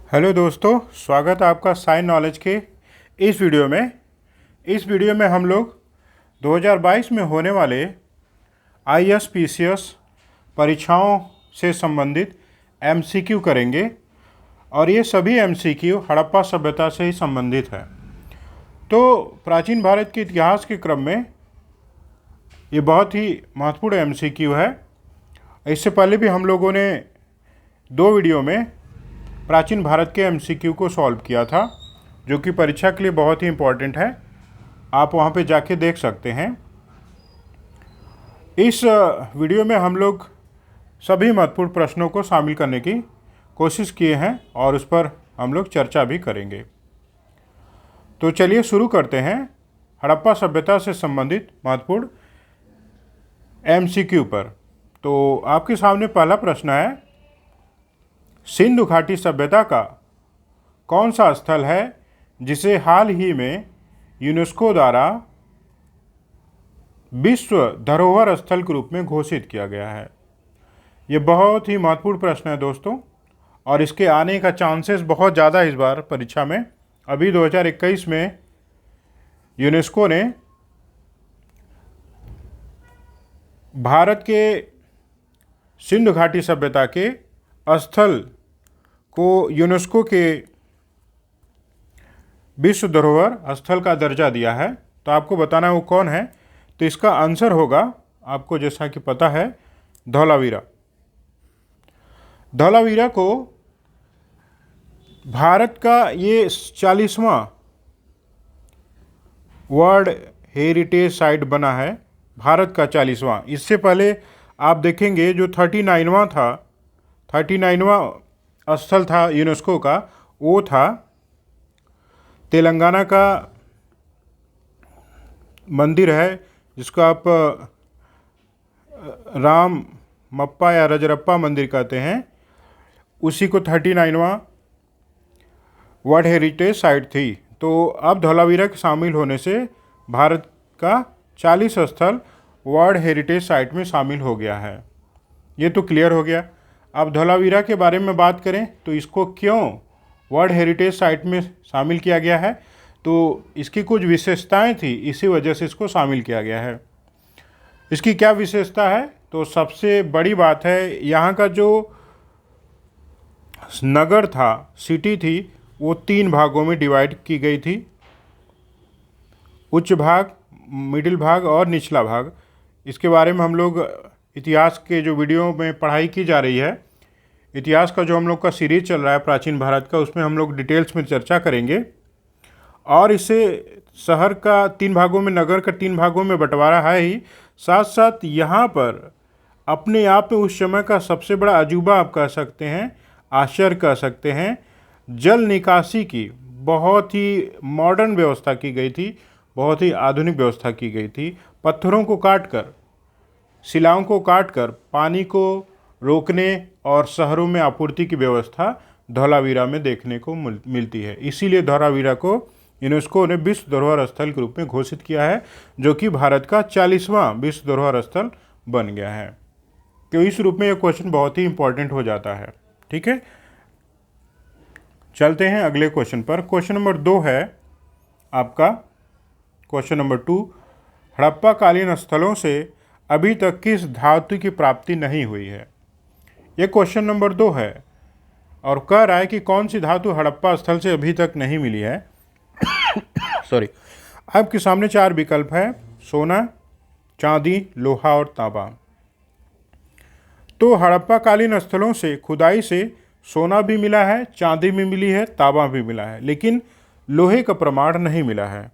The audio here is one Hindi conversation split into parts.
हेलो दोस्तों, स्वागत है आपका साइंस नॉलेज के इस वीडियो में हम लोग 2022 में होने वाले ISPCS परीक्षाओं से संबंधित MCQ करेंगे और ये सभी MCQ हड़प्पा सभ्यता से ही संबंधित है। तो प्राचीन भारत के इतिहास के क्रम में ये बहुत ही महत्वपूर्ण MCQ है। इससे पहले भी हम लोगों ने 2 वीडियो में प्राचीन भारत के MCQ को सॉल्व किया था, जो कि परीक्षा के लिए बहुत ही इम्पोर्टेंट है। आप वहाँ पे जाके देख सकते हैं। इस वीडियो में हम लोग सभी महत्वपूर्ण प्रश्नों को शामिल करने की कोशिश किए हैं और उस पर हम लोग चर्चा भी करेंगे। तो चलिए शुरू करते हैं हड़प्पा सभ्यता से संबंधित महत्वपूर्ण MCQ पर। तो आपके सामने पहला प्रश्न है, सिंधु घाटी सभ्यता का कौन सा स्थल है जिसे हाल ही में यूनेस्को द्वारा विश्व धरोहर स्थल के रूप में घोषित किया गया है? ये बहुत ही महत्वपूर्ण प्रश्न है दोस्तों, और इसके आने का चांसेस बहुत ज़्यादा इस बार परीक्षा में। अभी 2021 में यूनेस्को ने भारत के सिंधु घाटी सभ्यता के स्थल को यूनेस्को के विश्व धरोहर स्थल का दर्जा दिया है। तो आपको बताना है वो कौन है। तो इसका आंसर होगा, आपको जैसा कि पता है, धौलावीरा। धौलावीरा को भारत का ये 40वां वर्ल्ड हेरिटेज साइट बना है, भारत का 40वां। इससे पहले आप देखेंगे जो 39वां था, 39वां स्थल था यूनेस्को का, वो था तेलंगाना का मंदिर है, जिसको आप राम मप्पा या रजरप्पा मंदिर कहते हैं। उसी को 39वां वर्ल्ड हेरिटेज साइट थी। तो अब धौलावीरा के शामिल होने से भारत का 40 स्थल वर्ल्ड हेरिटेज साइट में शामिल हो गया है। ये तो क्लियर हो गया। अब धौलावीरा के बारे में बात करें तो इसको क्यों वर्ल्ड हेरिटेज साइट में शामिल किया गया है, तो इसकी कुछ विशेषताएं थी, इसी वजह से इसको शामिल किया गया है। इसकी क्या विशेषता है? तो सबसे बड़ी बात है, यहाँ का जो नगर था, सिटी थी, वो 3 भागों में डिवाइड की गई थी। उच्च भाग, मिडिल भाग और निचला भाग। इसके बारे में हम लोग इतिहास के जो वीडियो में पढ़ाई की जा रही है, इतिहास का जो हम लोग का सीरीज चल रहा है प्राचीन भारत का, उसमें हम लोग डिटेल्स में चर्चा करेंगे। और इससे शहर का 3 भागों में, नगर का 3 भागों में बंटवारा है ही, साथ साथ यहाँ पर अपने आप में उस समय का सबसे बड़ा अजूबा आप कह सकते हैं, आश्चर्य कह सकते हैं, जल निकासी की बहुत ही मॉडर्न व्यवस्था की गई थी, बहुत ही आधुनिक व्यवस्था की गई थी। पत्थरों को काटकर, शिलाओं को काटकर पानी को रोकने और शहरों में आपूर्ति की व्यवस्था धौलावीरा में देखने को मिलती है। इसीलिए धौलावीरा को यूनेस्को ने विश्व धरोहर स्थल के रूप में घोषित किया है, जो कि भारत का 40वां विश्व धरोहर स्थल बन गया है। तो इस रूप में यह क्वेश्चन बहुत ही इंपॉर्टेंट हो जाता है। ठीक है, चलते हैं अगले क्वेश्चन पर। क्वेश्चन नंबर 2 है आपका, क्वेश्चन नंबर 2, हड़प्पा कालीन स्थलों से अभी तक किस धातु की प्राप्ति नहीं हुई है? ये क्वेश्चन नंबर 2 है और कह रहा है कि कौन सी धातु हड़प्पा स्थल से अभी तक नहीं मिली है। सॉरी, आपके सामने 4 विकल्प है, सोना, चांदी, लोहा और तांबा। तो हड़प्पा कालीन स्थलों से खुदाई से सोना भी मिला है, चांदी भी मिली है, तांबा भी मिला है, लेकिन लोहे का प्रमाण नहीं मिला है।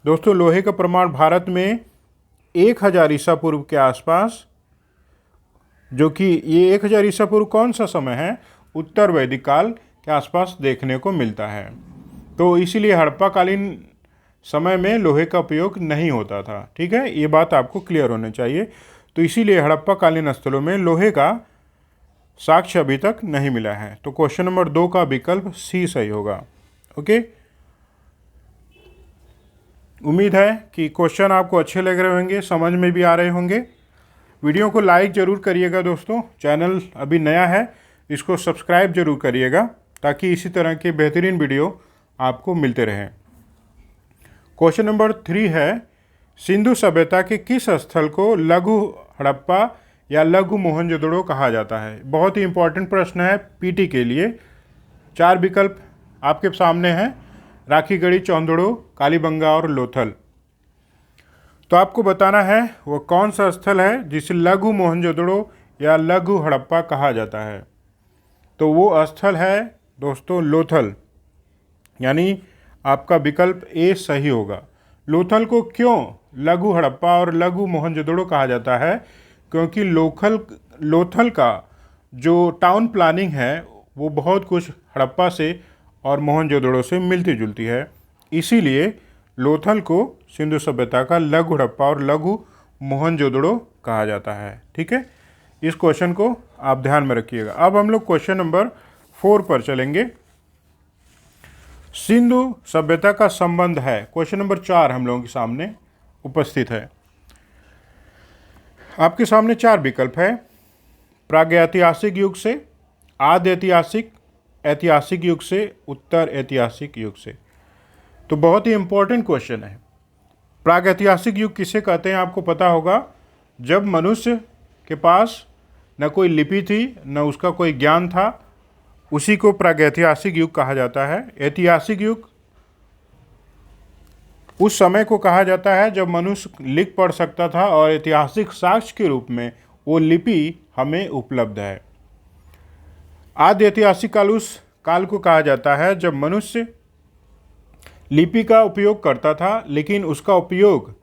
दोस्तों, लोहे का प्रमाण भारत में 1000 ईसा पूर्व के आसपास, जो कि ये 1000 ईसा पूर्व कौन सा समय है? उत्तर वैदिक काल के आसपास देखने को मिलता है। तो इसीलिए हड़प्पा कालीन समय में लोहे का उपयोग नहीं होता था। ठीक है, ये बात आपको क्लियर होनी चाहिए। तो इसीलिए हड़प्पा कालीन स्थलों में लोहे का साक्ष्य अभी तक नहीं मिला है। तो क्वेश्चन नंबर 2 का विकल्प सी सही होगा। ओके, उम्मीद है कि क्वेश्चन आपको अच्छे लग रहे होंगे, समझ में भी आ रहे होंगे। वीडियो को लाइक ज़रूर करिएगा दोस्तों। चैनल अभी नया है, इसको सब्सक्राइब ज़रूर करिएगा। ताकि इसी तरह के बेहतरीन वीडियो आपको मिलते रहें। क्वेश्चन नंबर 3 है, सिंधु सभ्यता के किस स्थल को लघु हड़प्पा या लघु मोहनजोदड़ो कहा जाता है? बहुत ही इंपॉर्टेंट प्रश्न है पीटी के लिए। 4 विकल्प आपके सामने हैं, राखीगढ़ी, चौंदड़ो, कालीबंगा और लोथल। तो आपको बताना है वो कौन सा स्थल है जिसे लघु मोहनजोदड़ो या लघु हड़प्पा कहा जाता है। तो वो स्थल है दोस्तों लोथल, यानी आपका विकल्प ए सही होगा। लोथल को क्यों लघु हड़प्पा और लघु मोहनजोदड़ो कहा जाता है? क्योंकि लोथल का जो टाउन प्लानिंग है वो बहुत कुछ हड़प्पा से और मोहनजोदड़ो से मिलती जुलती है, इसीलिए लोथल को सिंधु सभ्यता का लघु हड़प्पा और लघु मोहनजोदड़ो कहा जाता है। ठीक है, इस क्वेश्चन को आप ध्यान में रखिएगा। अब हम लोग क्वेश्चन नंबर 4 पर चलेंगे। सिंधु सभ्यता का संबंध है, क्वेश्चन नंबर 4 हम लोगों के सामने उपस्थित है। आपके सामने 4 विकल्प है, प्रागैतिहासिक युग से, आद्य ऐतिहासिक, ऐतिहासिक युग से, उत्तर ऐतिहासिक युग से। तो बहुत ही इंपॉर्टेंट क्वेश्चन है। प्रागैतिहासिक युग किसे कहते हैं आपको पता होगा, जब मनुष्य के पास न कोई लिपि थी न उसका कोई ज्ञान था, उसी को प्रागैतिहासिक युग कहा जाता है। ऐतिहासिक युग उस समय को कहा जाता है जब मनुष्य लिख पढ़ सकता था और ऐतिहासिक साक्ष्य के रूप में वो लिपि हमें उपलब्ध है। आद्य ऐतिहासिक काल उस काल को कहा जाता है जब मनुष्य लिपि का उपयोग करता था, लेकिन उसका उपयोग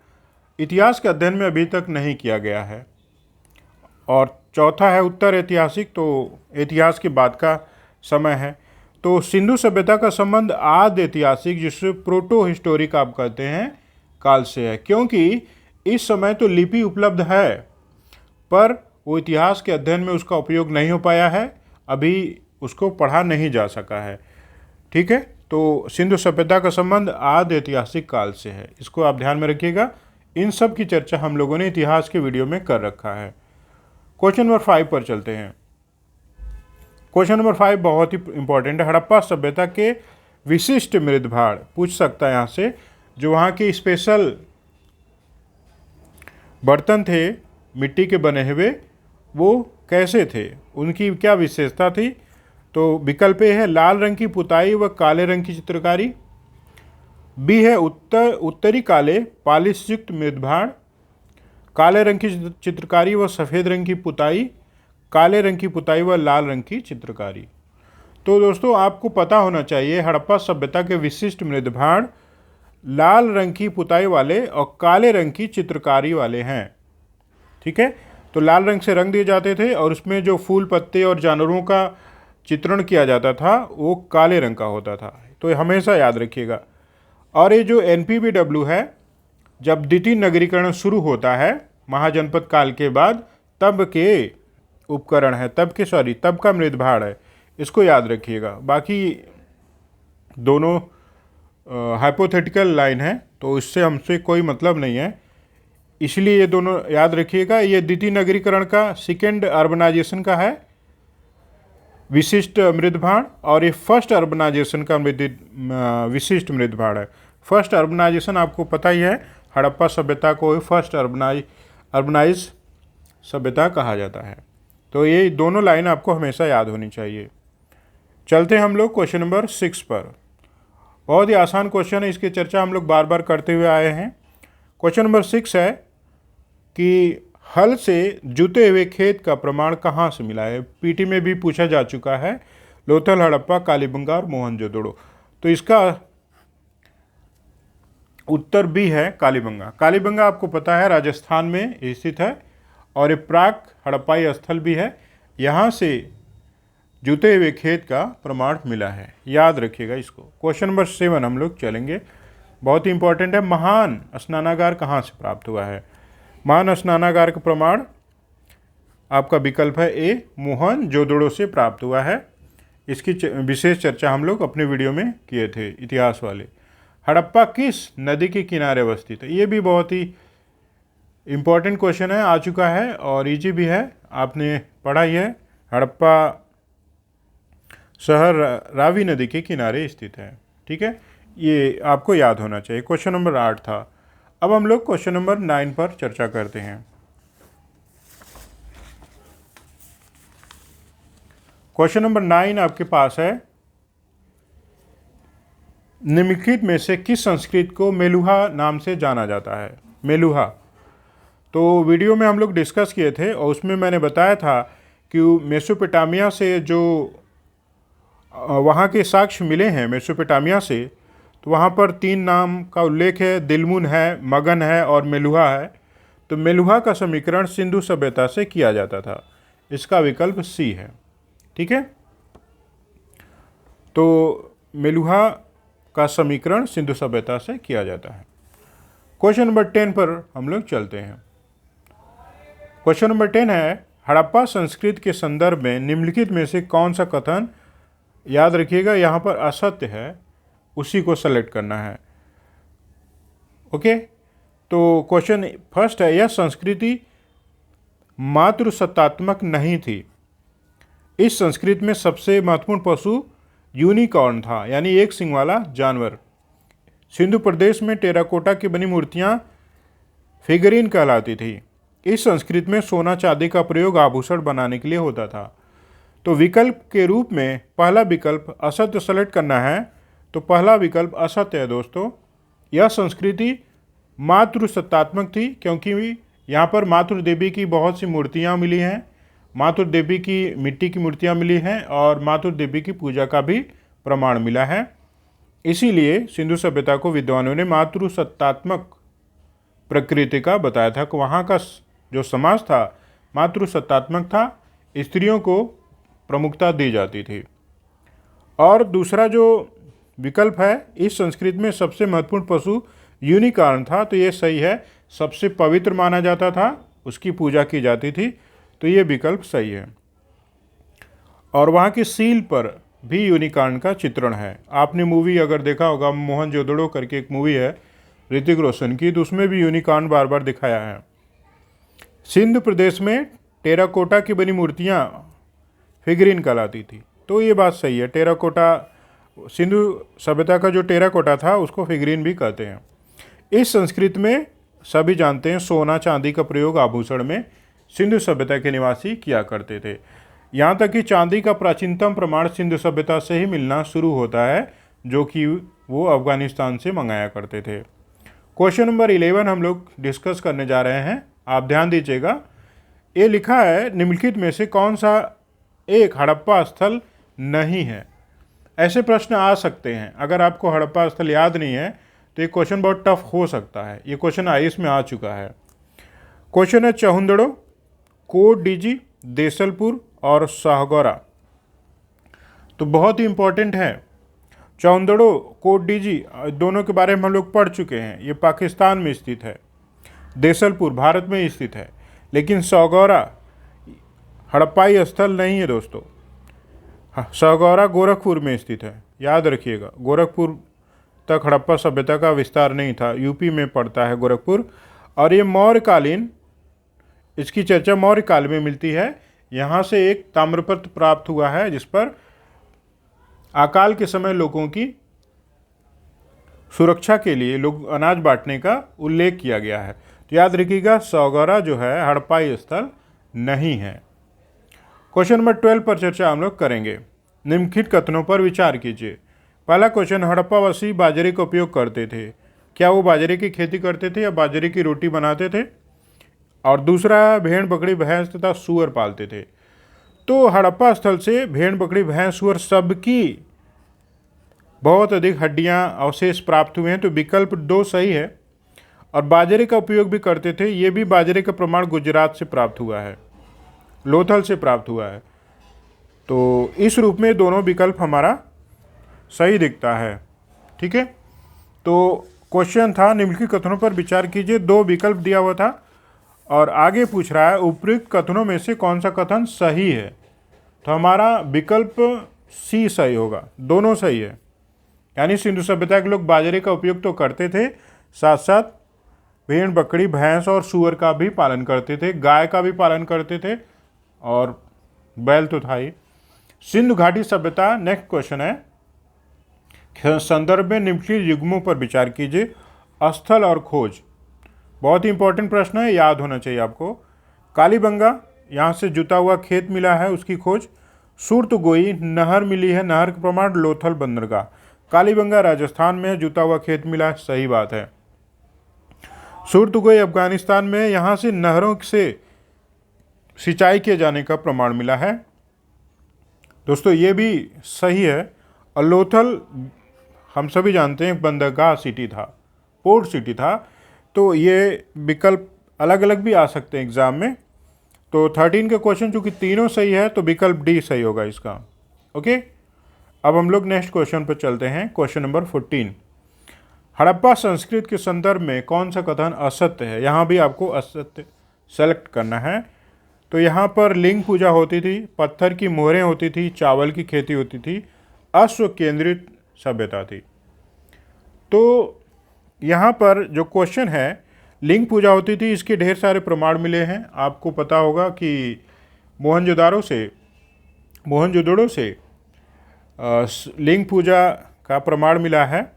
इतिहास के अध्ययन में अभी तक नहीं किया गया है। और चौथा है उत्तर ऐतिहासिक, तो इतिहास के बाद का समय है। तो सिंधु सभ्यता का संबंध आद्य ऐतिहासिक, जिसे प्रोटो हिस्टोरिक आप कहते हैं, काल से है, क्योंकि इस समय तो लिपि उपलब्ध है पर वो इतिहास के अध्ययन में उसका उपयोग नहीं हो पाया है, अभी उसको पढ़ा नहीं जा सका है। ठीक है, तो सिंधु सभ्यता का संबंध आद्य ऐतिहासिक काल से है, इसको आप ध्यान में रखिएगा। इन सब की चर्चा हम लोगों ने इतिहास के वीडियो में कर रखा है। क्वेश्चन नंबर 5 पर चलते हैं। क्वेश्चन नंबर 5 बहुत ही इंपॉर्टेंट है। हड़प्पा सभ्यता के विशिष्ट मृद भाड़ पूछ सकता है यहाँ से, जो वहाँ के स्पेशल बर्तन थे मिट्टी के बने हुए, वो कैसे थे, उनकी क्या विशेषता थी? तो विकल्प ए है लाल रंग की पुताई व काले रंग की चित्रकारी, बी है उत्तरी काले पालिश युक्त मृद भाड़, काले रंग की चित्रकारी व सफ़ेद रंग की पुताई, काले रंग की पुताई व लाल रंग की चित्रकारी। तो दोस्तों आपको पता होना चाहिए हड़प्पा सभ्यता के विशिष्ट मृद भाड़ लाल रंग की पुताई वाले और काले रंग की चित्रकारी वाले हैं। ठीक है, तो लाल रंग से रंग दिए जाते थे और उसमें जो फूल पत्ते और जानवरों का चित्रण किया जाता था वो काले रंग का होता था, तो हमेशा याद रखिएगा। और ये जो NPBW है, जब द्वितीय नगरीकरण शुरू होता है महाजनपद काल के बाद, तब के उपकरण है, तब का मृद भाड़ है, इसको याद रखिएगा। बाकी दोनों हाइपोथेटिकल लाइन है, तो इससे हमसे कोई मतलब नहीं है, इसलिए ये दोनों याद रखिएगा। ये द्वितीय नगरीकरण का, सेकेंड अर्बनाइजेशन का है विशिष्ट मृद भाड़, और ये फर्स्ट अर्बनाइजेशन का विशिष्ट मृद भाड़ है। फर्स्ट अर्बनाइजेशन आपको पता ही है, हड़प्पा सभ्यता को फर्स्ट अर्बनाइज सभ्यता कहा जाता है। तो ये दोनों लाइन आपको हमेशा याद होनी चाहिए। चलते हैं हम लोग क्वेश्चन नंबर 6 पर। बहुत ही आसान क्वेश्चन है, इसकी चर्चा हम लोग बार बार करते हुए आए हैं। क्वेश्चन नंबर 6 है कि हल से जुते हुए खेत का प्रमाण कहाँ से मिला है? पीटी में भी पूछा जा चुका है, लोथल, हड़प्पा, कालीबंगा और मोहनजोदड़ो। तो इसका उत्तर बी है कालीबंगा। कालीबंगा आपको पता है राजस्थान में स्थित है और ये प्राक हड़प्पाई स्थल भी है, यहाँ से जुते हुए खेत का प्रमाण मिला है, याद रखिएगा इसको। क्वेश्चन नंबर 7 हम लोग चलेंगे, बहुत ही इंपॉर्टेंट है। महान स्नानागार कहाँ से प्राप्त हुआ है? महान स्नानागार का प्रमाण आपका विकल्प है ए, मोहनजोदड़ो से प्राप्त हुआ है। इसकी विशेष चर्चा हम लोग अपने वीडियो में किए थे, इतिहास वाले। हड़प्पा किस नदी के किनारे अवस्थित है? ये भी बहुत ही इम्पोर्टेंट क्वेश्चन है, आ चुका है और इजी भी है, आपने पढ़ा ही है। हड़प्पा शहर रावी नदी के किनारे स्थित है। ठीक है, ये आपको याद होना चाहिए। क्वेश्चन नंबर 8 था। अब हम लोग क्वेश्चन नंबर 9 पर चर्चा करते हैं। क्वेश्चन नंबर 9 आपके पास है, निम्नलिखित में से किस संस्कृत को मेलुहा नाम से जाना जाता है? मेलुहा। तो वीडियो में हम लोग डिस्कस किए थे और उसमें मैंने बताया था कि मेसोपोटामिया से जो वहाँ के साक्ष्य मिले हैं मेसोपोटामिया से, तो वहाँ पर 3 नाम का उल्लेख है, दिलमुन है, मगन है और मेलुहा है। तो मेलुहा का समीकरण सिंधु सभ्यता से किया जाता था। इसका विकल्प सी है। ठीक है, तो मेलुहा का समीकरण सिंधु सभ्यता से किया जाता है। क्वेश्चन नंबर 10 पर हम लोग चलते हैं। क्वेश्चन नंबर 10 है, हड़प्पा संस्कृति के संदर्भ में निम्नलिखित में से कौन सा कथन, याद रखिएगा यहाँ पर असत्य है, उसी को सेलेक्ट करना है। ओके, तो क्वेश्चन फर्स्ट है, यह संस्कृति मातृसत्तात्मक नहीं थी। इस संस्कृति में सबसे महत्वपूर्ण पशु यूनिकॉर्न था, यानी एक सिंग वाला जानवर। सिंधु प्रदेश में टेराकोटा की बनी मूर्तियां फिगरीन कहलाती थी। इस संस्कृति में सोना चांदी का प्रयोग आभूषण बनाने के लिए होता था। तो विकल्प के रूप में पहला विकल्प असत्य सेलेक्ट करना है। तो पहला विकल्प असत्य है दोस्तों। यह संस्कृति मातृसत्तात्मक थी, क्योंकि यहाँ पर मातृ देवी की बहुत सी मूर्तियाँ मिली हैं, मातृ देवी की मिट्टी की मूर्तियाँ मिली हैं और मातृ देवी की पूजा का भी प्रमाण मिला है। इसीलिए सिंधु सभ्यता को विद्वानों ने मातृसत्तात्मक प्रकृति का बताया था कि वहाँ का जो समाज था मातृसत्तात्मक था, स्त्रियों को प्रमुखता दी जाती थी। और दूसरा जो विकल्प है, इस संस्कृति में सबसे महत्वपूर्ण पशु यूनिकॉर्न था, तो ये सही है। सबसे पवित्र माना जाता था, उसकी पूजा की जाती थी, तो ये विकल्प सही है। और वहाँ की सील पर भी यूनिकॉर्न का चित्रण है। आपने मूवी अगर देखा होगा, मोहनजोदड़ो करके एक मूवी है ऋतिक रोशन की, तो उसमें भी यूनिकॉर्न बार बार दिखाया है। सिंध प्रदेश में टेराकोटा की बनी मूर्तियाँ फिगरीन कहलाती थी, तो ये बात सही है। टेराकोटा, सिंधु सभ्यता का जो टेराकोटा था उसको फिगरीन भी कहते हैं। इस संस्कृति में सभी जानते हैं सोना चांदी का प्रयोग आभूषण में सिंधु सभ्यता के निवासी किया करते थे। यहाँ तक कि चांदी का प्राचीनतम प्रमाण सिंधु सभ्यता से ही मिलना शुरू होता है, जो कि वो अफगानिस्तान से मंगाया करते थे। क्वेश्चन नंबर 11 हम लोग डिस्कस करने जा रहे हैं, आप ध्यान दीजिएगा। ये लिखा है, निम्नलिखित में से कौन सा एक हड़प्पा स्थल नहीं है? ऐसे प्रश्न आ सकते हैं। अगर आपको हड़प्पा स्थल याद नहीं है तो ये क्वेश्चन बहुत टफ हो सकता है। ये क्वेश्चन आईएएस में आ चुका है। क्वेश्चन है चहुंदड़ो, कोटडीजी, देसलपुर और साहगौरा। तो बहुत ही इंपॉर्टेंट है। चहुंदड़ो, कोटडीजी, दोनों के बारे में हम लोग पढ़ चुके हैं। ये पाकिस्तान में स्थित है। देसलपुर भारत में स्थित है। लेकिन साहगौरा हड़प्पाई स्थल नहीं है दोस्तों। साहगौरा गोरखपुर में स्थित है, याद रखिएगा। गोरखपुर तक हड़प्पा सभ्यता का विस्तार नहीं था, यूपी में पड़ता है गोरखपुर। और ये मौर्यकालीन, इसकी चर्चा मौर्य काल में मिलती है। यहाँ से एक ताम्रपत्र प्राप्त हुआ है जिस पर अकाल के समय लोगों की सुरक्षा के लिए लोग अनाज बांटने का उल्लेख किया गया है। तो याद रखिएगा, साहगौरा जो है हड़प्पाई स्थल नहीं है। क्वेश्चन नंबर 12 पर चर्चा हम लोग करेंगे। निम्नलिखित कथनों पर विचार कीजिए। पहला क्वेश्चन, हड़प्पावासी बाजरे का उपयोग करते थे। क्या वो बाजरे की खेती करते थे या बाजरे की रोटी बनाते थे? और दूसरा, भेड़ बकरी भैंस तथा सूअर पालते थे। तो हड़प्पा स्थल से भेड़ बकरी भैंस सूअर सबकी बहुत अधिक हड्डियां अवशेष प्राप्त हुए हैं, तो विकल्प 2 सही है। और बाजरे का उपयोग भी करते थे, ये भी बाजरे का प्रमाण गुजरात से प्राप्त हुआ है, लोथल से प्राप्त हुआ है। तो इस रूप में दोनों विकल्प हमारा सही दिखता है। ठीक है, तो क्वेश्चन था निम्नलिखित कथनों पर विचार कीजिए। 2 विकल्प दिया हुआ था और आगे पूछ रहा है उपयुक्त कथनों में से कौन सा कथन सही है? तो हमारा विकल्प सी सही होगा, दोनों सही है। यानी सिंधु सभ्यता के लोग बाजरे का उपयोग तो करते थे, साथ साथ भेड़ बकरी भैंस और सूअर का भी पालन करते थे, गाय का भी पालन करते थे और बैल तो था ही। सिंधु घाटी सभ्यता, नेक्स्ट क्वेश्चन है, संदर्भ में निम्नलिखित युग्मों पर विचार कीजिए। स्थल और खोज, बहुत ही इंपॉर्टेंट प्रश्न है, याद होना चाहिए आपको। कालीबंगा, यहाँ से जुता हुआ खेत मिला है, उसकी खोज। सुरतगोई, नहर मिली है, नहर का प्रमाण। लोथल बंदरगाह, कालीबंगा राजस्थान में, जुता हुआ खेत मिला है, सही बात है। सुरतगोई अफगानिस्तान में, यहाँ से नहरों से सिंचाई किए जाने का प्रमाण मिला है। दोस्तों ये भी सही है। और लोथल हम सभी जानते हैं बंदरगाह सिटी था, पोर्ट सिटी था, तो ये विकल्प अलग अलग भी आ सकते हैं एग्जाम में। तो 13 का क्वेश्चन चूंकि तीनों सही है तो विकल्प डी सही होगा इसका। ओके, अब हम लोग नेक्स्ट क्वेश्चन पर चलते हैं। क्वेश्चन नंबर 14, हड़प्पा संस्कृति के संदर्भ में कौन सा कथन असत्य है? यहाँ भी आपको असत्य सेलेक्ट करना है। तो यहाँ पर लिंग पूजा होती थी, पत्थर की मोहरें होती थी, चावल की खेती होती थी, अश्व केंद्रित सभ्यता थी। तो यहाँ पर जो क्वेश्चन है, लिंग पूजा होती थी, इसके ढेर सारे प्रमाण मिले हैं। आपको पता होगा कि मोहनजोदड़ो से लिंग पूजा का प्रमाण मिला है,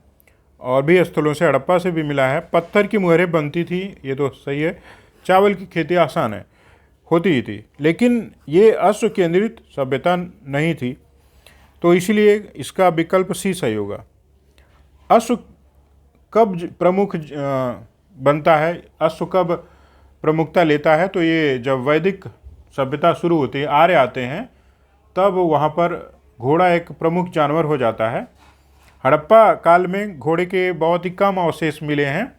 और भी स्थलों से, हड़प्पा से भी मिला है। पत्थर की मोहरें बनती थी, ये तो सही है। चावल की खेती आसान है, होती ही थी, लेकिन ये अश्व केंद्रित सभ्यता नहीं थी, तो इसलिए इसका विकल्प सी सही होगा। अश्व कब प्रमुख बनता है, अश्व कब प्रमुखता लेता है? तो ये जब वैदिक सभ्यता शुरू होती है, आर्य आते हैं, तब वहाँ पर घोड़ा एक प्रमुख जानवर हो जाता है। हड़प्पा काल में घोड़े के बहुत ही कम अवशेष मिले हैं।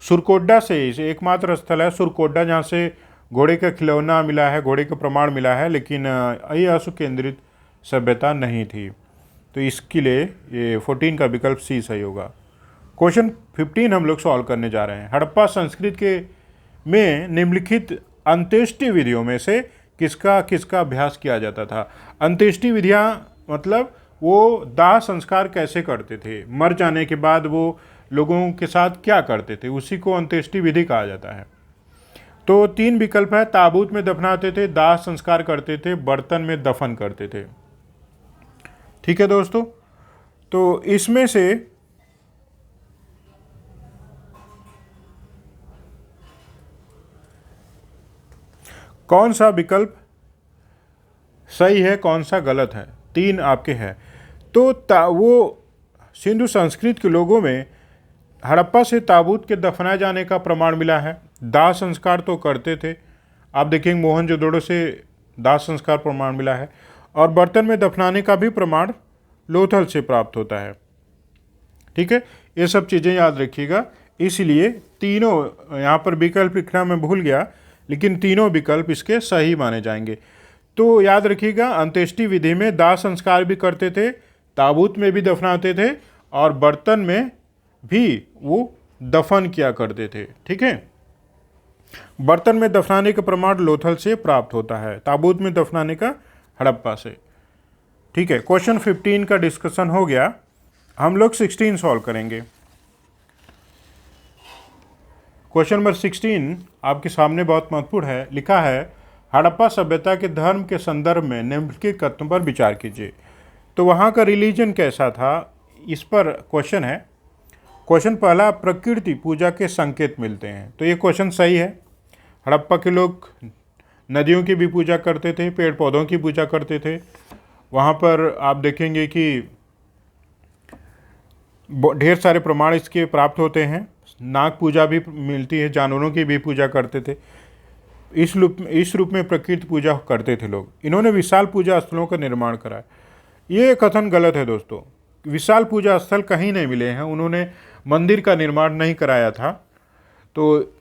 सुरकोड्डा से इसे एकमात्र स्थल है सुरकोड्डा जहाँ से घोड़े का खिलौना मिला है, घोड़े का प्रमाण मिला है, लेकिन ये अश्व केंद्रित सभ्यता नहीं थी। तो इसके लिए ये 14 का विकल्प सी सही होगा। क्वेश्चन 15 हम लोग सॉल्व करने जा रहे हैं। हड़प्पा संस्कृति के में निम्नलिखित अंत्येष्टि विधियों में से किसका किसका अभ्यास किया जाता था? अंत्येष्टि विधियाँ मतलब वो दाह संस्कार कैसे करते थे, मर जाने के बाद वो लोगों के साथ क्या करते थे, उसी को अंत्येष्टि विधि कहा जाता है। तो 3 विकल्प है, ताबूत में दफनाते थे, दाह संस्कार करते थे, बर्तन में दफन करते थे। ठीक है दोस्तों, तो इसमें से कौन सा विकल्प सही है, कौन सा गलत है? 3 आपके हैं। तो वो सिंधु संस्कृति के लोगों में हड़प्पा से ताबूत के दफनाए जाने का प्रमाण मिला है। दाह संस्कार तो करते थे, आप देखेंगे मोहनजोदड़ो से दाह संस्कार प्रमाण मिला है, और बर्तन में दफनाने का भी प्रमाण लोथल से प्राप्त होता है। ठीक है, ये सब चीज़ें याद रखिएगा। इसलिए तीनों, यहाँ पर विकल्प लिखना मैं भूल गया, लेकिन तीनों विकल्प इसके सही माने जाएंगे। तो याद रखिएगा, अंत्येष्टि विधि में दाह संस्कार भी करते थे, ताबूत में भी दफनाते थे, और बर्तन में भी वो दफन किया करते थे। ठीक है, बर्तन में दफनाने का प्रमाण लोथल से प्राप्त होता है, ताबूत में दफनाने का हड़प्पा से। ठीक है, क्वेश्चन 15 का डिस्कशन हो गया। हम लोग 16 सॉल्व करेंगे। क्वेश्चन नंबर 16 आपके सामने बहुत महत्वपूर्ण है। लिखा है, हड़प्पा सभ्यता के धर्म के संदर्भ में निम्नलिखित कथनों पर विचार कीजिए। तो वहाँ का रिलीजन कैसा था, इस पर क्वेश्चन है। क्वेश्चन पहला, प्रकृति पूजा के संकेत मिलते हैं। तो ये क्वेश्चन सही है। हड़प्पा के लोग नदियों की भी पूजा करते थे, पेड़ पौधों की पूजा करते थे। वहाँ पर आप देखेंगे कि ढेर सारे प्रमाण इसके प्राप्त होते हैं। नाग पूजा भी मिलती है, जानवरों की भी पूजा करते थे। इस रूप में प्रकृति पूजा करते थे लोग। इन्होंने विशाल पूजा स्थलों का निर्माण करा। ये कथन गलत है दोस्तों, विशाल पूजा स्थल कहीं नहीं मिले हैं, उन्होंने मंदिर का निर्माण नहीं कराया था। तो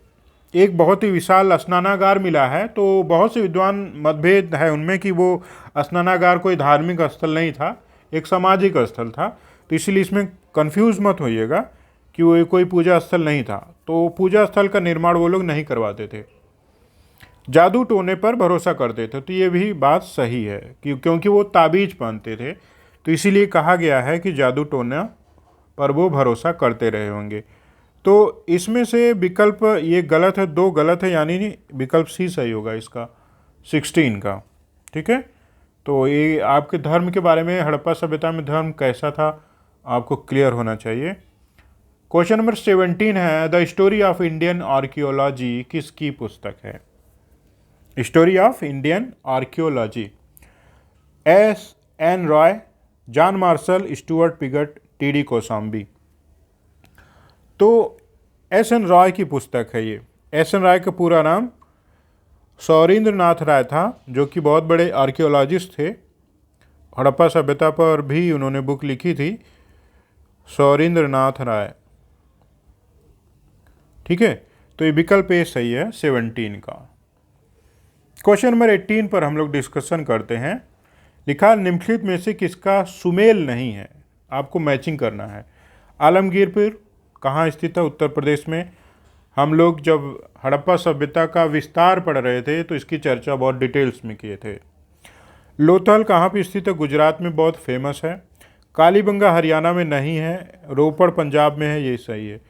एक बहुत ही विशाल स्नानागार मिला है, तो बहुत से विद्वान मतभेद है उनमें कि वो स्नानागार कोई धार्मिक स्थल नहीं था, एक सामाजिक स्थल था। तो इसलिए इसमें कंफ्यूज मत होइएगा कि वो कोई पूजा स्थल नहीं था। तो पूजा स्थल का निर्माण वो लोग नहीं करवाते थे। जादू टोने पर भरोसा करते थे, तो ये भी बात सही है कि क्योंकि वो ताबीज पहनते थे, तो इसीलिए कहा गया है कि जादू टोना पर वो भरोसा करते रहे होंगे। तो इसमें से विकल्प ये गलत है, 2 गलत है, यानी विकल्प सी सही होगा इसका 16 का। ठीक है, तो ये आपके धर्म के बारे में, हड़प्पा सभ्यता में धर्म कैसा था आपको क्लियर होना चाहिए। क्वेश्चन नंबर 17 है, the story of Indian archaeology किसकी पुस्तक है? Story of Indian archaeology, S.N. Roy, John Marshall, Stuart Piggott, T.D. Kosambi. तो S.N. रॉय की पुस्तक है ये। S.N. रॉय का पूरा नाम सौरेंद्र नाथ राय था, जो कि बहुत बड़े आर्कियोलॉजिस्ट थे। हड़प्पा सभ्यता पर भी उन्होंने बुक लिखी थी, सौरेंद्र नाथ राय। ठीक है, तो ये विकल्प ए सही है 17 का। क्वेश्चन नंबर 18 पर हम लोग डिस्कशन करते हैं। लिखा, निम्नलिखित में से किसका सुमेल नहीं है? आपको मैचिंग करना है। आलमगीरपुर कहाँ स्थित है? उत्तर प्रदेश में। हम लोग जब हड़प्पा सभ्यता का विस्तार पढ़ रहे थे तो इसकी चर्चा बहुत डिटेल्स में किए थे। लोथल कहाँ पे स्थित है? गुजरात में, बहुत फेमस है। कालीबंगा हरियाणा में नहीं है, रोपड़ पंजाब में है, ये सही है।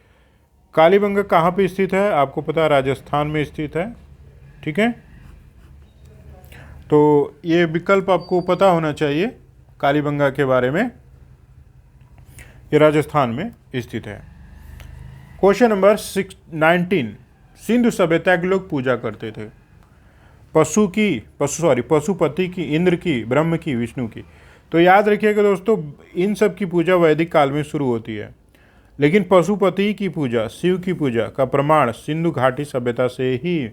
कालीबंगा कहाँ पे स्थित है? आपको पता है, राजस्थान में स्थित है। ठीक है, तो ये विकल्प आपको पता होना चाहिए कालीबंगा के बारे में, ये राजस्थान में स्थित है। क्वेश्चन नंबर 19, सिंधु सभ्यता के लोग पूजा करते थे पशुपति की, इंद्र की, ब्रह्म की, विष्णु की। तो याद रखिएगा दोस्तों, इन सब की पूजा वैदिक काल में शुरू होती है, लेकिन पशुपति की पूजा, शिव की पूजा का प्रमाण सिंधु घाटी सभ्यता से ही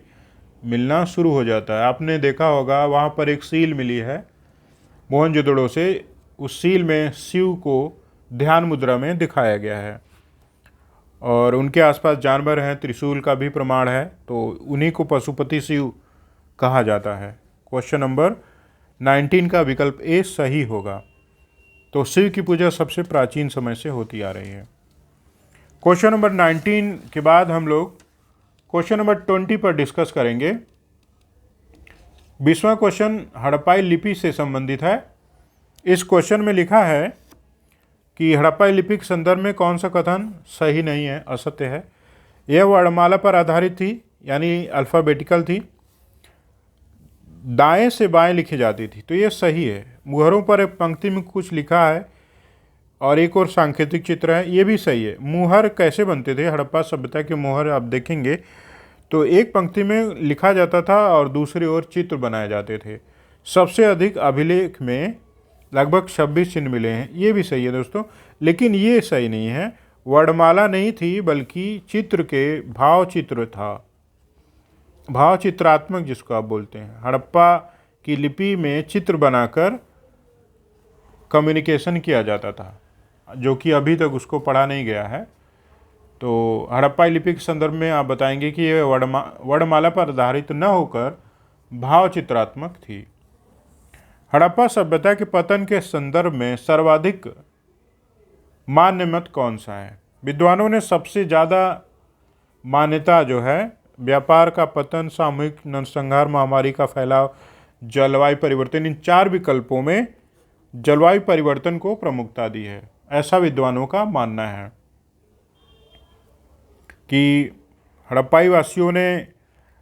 मिलना शुरू हो जाता है। आपने देखा होगा, वहाँ पर एक सील मिली है मोहनजोदड़ो से, उस सील में शिव को ध्यान मुद्रा में दिखाया गया है, और उनके आसपास जानवर हैं, त्रिशूल का भी प्रमाण है, तो उन्हीं को पशुपति शिव कहा जाता है। क्वेश्चन नंबर 19 का विकल्प ए सही होगा। तो शिव की पूजा सबसे प्राचीन समय से होती आ रही है। क्वेश्चन नंबर 19 के बाद हम लोग क्वेश्चन नंबर 20 पर डिस्कस करेंगे। 20वां क्वेश्चन हड़प्पाई लिपि से संबंधित है। इस क्वेश्चन में लिखा है कि हड़प्पाई लिपि के संदर्भ में कौन सा कथन सही नहीं है, असत्य है? यह वर्णमाला पर आधारित थी, यानी अल्फ़ाबेटिकल थी, दाएं से बाएं लिखी जाती थी, तो ये सही है। मुहरों पर एक पंक्ति में कुछ लिखा है और एक और सांकेतिक चित्र है, ये भी सही है। मुहर कैसे बनते थे? हड़प्पा सभ्यता के मुहर आप देखेंगे तो एक पंक्ति में लिखा जाता था और दूसरी ओर चित्र बनाए जाते थे। सबसे अधिक अभिलेख में लगभग 26 चिन्ह मिले हैं, ये भी सही है दोस्तों, लेकिन ये सही नहीं है। वर्णमाला नहीं थी, बल्कि चित्र के भाव चित्र था, भाव चित्रात्मक जिसको आप बोलते हैं। हड़प्पा की लिपि में चित्र बनाकर कम्युनिकेशन किया जाता था, जो कि अभी तक उसको पढ़ा नहीं गया है। तो हड़प्पाई लिपि के संदर्भ में आप बताएंगे कि यह वर्णमाला पर आधारित न होकर भाव चित्रात्मक थी। हड़प्पा सभ्यता के पतन के संदर्भ में सर्वाधिक मान्य मत कौन सा है? विद्वानों ने सबसे ज़्यादा मान्यता जो है, व्यापार का पतन, सामूहिक नरसंहार, महामारी का फैलाव, जलवायु परिवर्तन, इन 4 विकल्पों में जलवायु परिवर्तन को प्रमुखता दी है, ऐसा विद्वानों का मानना है। कि हड़प्पाई वासियों ने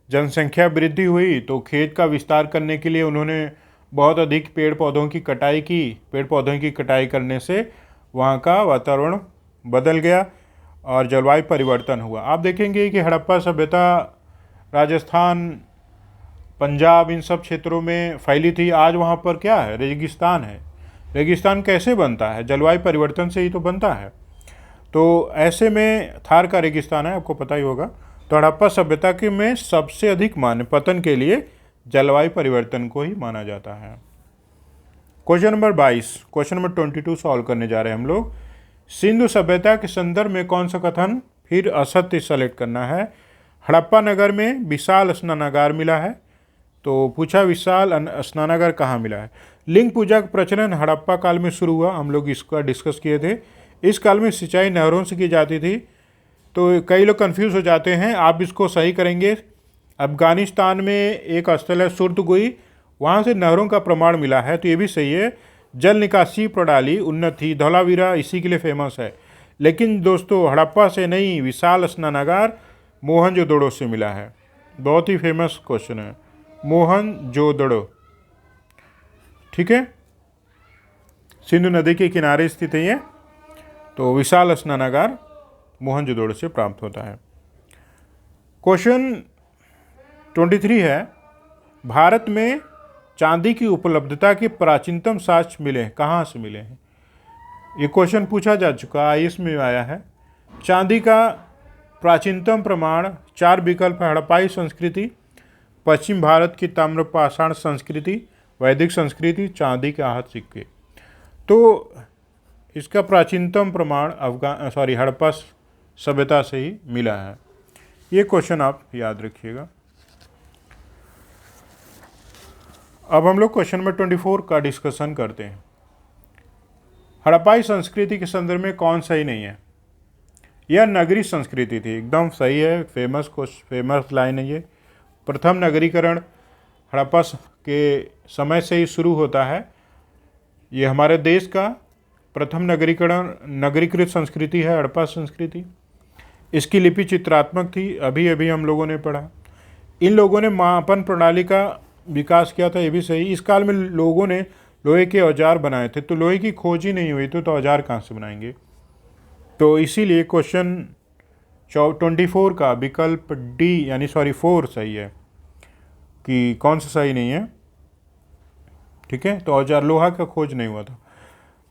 जनसंख्या वृद्धि हुई तो खेत का विस्तार करने के लिए उन्होंने बहुत अधिक पेड़ पौधों की कटाई की। पेड़ पौधों की कटाई करने से वहाँ का वातावरण बदल गया और जलवायु परिवर्तन हुआ। आप देखेंगे कि हड़प्पा सभ्यता राजस्थान, पंजाब, इन सब क्षेत्रों में फैली थी। आज वहाँ पर क्या है? रेगिस्तान है। रेगिस्तान कैसे बनता है? जलवायु परिवर्तन से ही तो बनता है। तो ऐसे में थार का रेगिस्तान है, आपको पता ही होगा। तो हड़प्पा सभ्यता के में सबसे अधिक मान्य पतन के लिए जलवायु परिवर्तन को ही माना जाता है। Question number 22, question number 22 solve करने जा रहे हैं हम लोग। सिंधु सभ्यता के संदर्भ में कौन सा कथन फिर असत्य सेलेक्ट करना है? हड़प्पा नगर में विशाल स्नानागार मिला है, तो पूछा विशाल स्नानागार कहाँ मिला है? लिंग पूजा का प्रचलन हड़प्पा काल में शुरू हुआ, हम लोग इसका डिस्कस किए थे। इस काल में सिंचाई नहरों से की जाती थी। तो कई लोग कंफ्यूज हो जाते हैं, आप इसको सही करेंगे। अफगानिस्तान में एक स्थल है सुर्दगुई, वहाँ से नहरों का प्रमाण मिला है, तो ये भी सही है। जल निकासी प्रणाली उन्नत थी, धौलावीरा इसी के लिए फेमस है। लेकिन दोस्तों हड़प्पा से नहीं, विशाल स्नानागार मोहनजोदड़ो से मिला है। बहुत ही फेमस क्वेश्चन है, मोहनजोदड़ो। ठीक है, सिंधु नदी के किनारे स्थित है ये। तो विशाल स्नानागार मोहनजोदड़ो से प्राप्त होता है। क्वेश्चन 23 है, भारत में चांदी की उपलब्धता के प्राचीनतम साक्ष्य मिले हैं, कहाँ से मिले हैं? ये क्वेश्चन पूछा जा चुका है, इसमें आया है। चांदी का प्राचीनतम प्रमाण 4 विकल्प है: हड़प्पाई संस्कृति, पश्चिम भारत की ताम्रपाषाण संस्कृति, वैदिक संस्कृति, चांदी के आहत सिक्के। तो इसका प्राचीनतम प्रमाण हड़प्पा सभ्यता से ही मिला है। ये क्वेश्चन आप याद रखिएगा। अब हम लोग क्वेश्चन नंबर 24 का डिस्कशन करते हैं। हड़प्पाई संस्कृति के संदर्भ में कौन सही नहीं है? यह नगरी संस्कृति थी, एकदम सही है, फेमस लाइन है ये। प्रथम नगरीकरण हड़प्पा के समय से ही शुरू होता है। ये हमारे देश का प्रथम नगरीकृत संस्कृति है हड़प्पा संस्कृति। इसकी लिपि चित्रात्मक थी, अभी अभी हम लोगों ने पढ़ा। इन लोगों ने मापन प्रणाली का विकास किया था, ये भी सही। इस काल में लोगों ने लोहे के औजार बनाए थे, तो लोहे की खोज ही नहीं हुई तो औजार कहाँ से बनाएंगे? तो इसीलिए क्वेश्चन 24 का विकल्प डी यानी 4 सही है। कि कौन सा सही नहीं है? ठीक है, तो औजार लोहा का खोज नहीं हुआ था।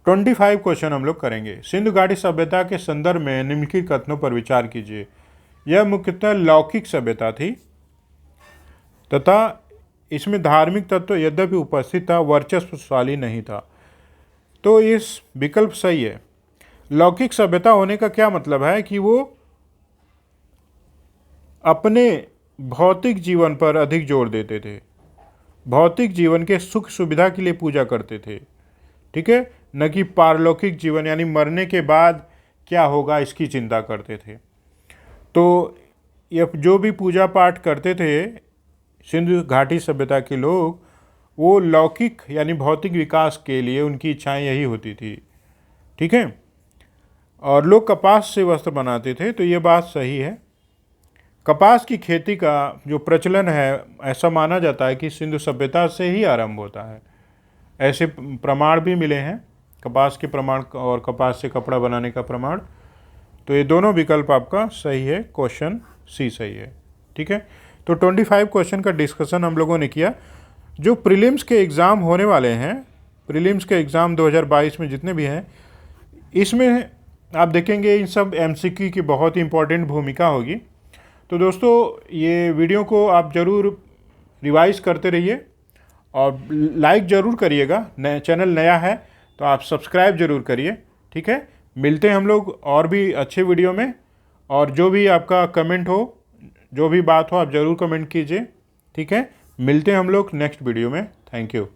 25 क्वेश्चन हम लोग करेंगे। सिंधु घाटी सभ्यता के संदर्भ में निम्नलिखित कथनों पर विचार कीजिए। यह मुख्यतः लौकिक सभ्यता थी तथा इसमें धार्मिक तत्व यद्यपि उपस्थित था, वर्चस्वशाली नहीं था। तो इस विकल्प सही है। लौकिक सभ्यता होने का क्या मतलब है कि वो अपने भौतिक जीवन पर अधिक जोर देते थे, भौतिक जीवन के सुख सुविधा के लिए पूजा करते थे, ठीक है, न कि पारलौकिक जीवन यानी मरने के बाद क्या होगा इसकी चिंता करते थे। तो ये जो भी पूजा पाठ करते थे सिंधु घाटी सभ्यता के लोग, वो लौकिक यानी भौतिक विकास के लिए उनकी इच्छाएं यही होती थी, ठीक है। और लोग कपास से वस्त्र बनाते थे, तो ये बात सही है। कपास की खेती का जो प्रचलन है, ऐसा माना जाता है कि सिंधु सभ्यता से ही आरंभ होता है। ऐसे प्रमाण भी मिले हैं, कपास के प्रमाण और कपास से कपड़ा बनाने का प्रमाण। तो ये दोनों विकल्प आपका सही है, क्वेश्चन सी सही है, ठीक है। तो 25 क्वेश्चन का डिस्कशन हम लोगों ने किया। जो प्रीलिम्स के एग्ज़ाम होने वाले हैं, प्रीलिम्स के एग्ज़ाम 2022 में जितने भी हैं, इसमें आप देखेंगे इन सब MCQ की बहुत ही इम्पोर्टेंट भूमिका होगी। तो दोस्तों, ये वीडियो को आप ज़रूर रिवाइज़ करते रहिए और लाइक ज़रूर करिएगा। चैनल नया है तो आप सब्सक्राइब ज़रूर करिए, ठीक है। मिलते हैं हम लोग और भी अच्छे वीडियो में। और जो भी आपका कमेंट हो, जो भी बात हो, आप ज़रूर कमेंट कीजिए, ठीक है। मिलते हैं हम लोग नेक्स्ट वीडियो में। Thank you.